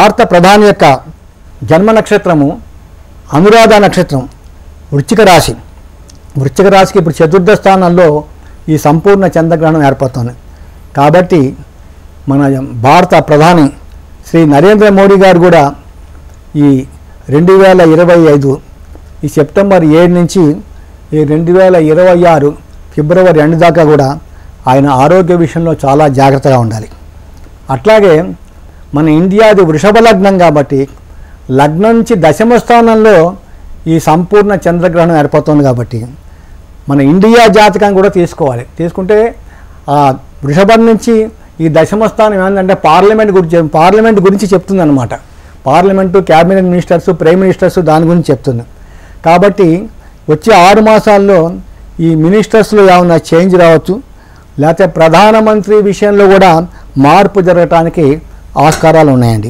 భారత ప్రధాని యొక్క జన్మ నక్షత్రము అనురాధ నక్షత్రం, వృశ్చిక రాశి. వృశ్చిక రాశికి ఇప్పుడు చతుర్థ స్థానంలో ఈ సంపూర్ణ చంద్రగ్రహణం ఏర్పడుతుంది. కాబట్టి మన భారత ప్రధాని శ్రీ నరేంద్ర మోడీ గారు కూడా ఈ 2025 ఈ సెప్టెంబర్ 7 నుంచి ఈ 2026 ఫిబ్రవరి 2 దాకా కూడా ఆయన ఆరోగ్య విషయంలో చాలా జాగ్రత్తగా ఉండాలి. అట్లాగే మన ఇండియాది వృషభ లగ్నం కాబట్టి లగ్నం నుంచి దశమ స్థానంలో ఈ సంపూర్ణ చంద్రగ్రహణం ఏర్పడుతుంది. కాబట్టి మన ఇండియా జాతకం కూడా తీసుకోవాలి. తీసుకుంటే ఆ వృషభం నుంచి ఈ దశమ స్థానం ఏంటంటే పార్లమెంట్ గురించి చెప్తుంది అన్నమాట. Parliament, cabinet ministers, prime ministers దాని గురించి చెప్తుంది. కాబట్టి వచ్చే 6 మాసాల్లో ఈ మినిస్టర్స్లో ఏమైనా చేంజ్ రావచ్చు, లేకపోతే ప్రధానమంత్రి విషయంలో కూడా మార్పు జరగటానికి ఆస్కారాలు ఉన్నాయండి.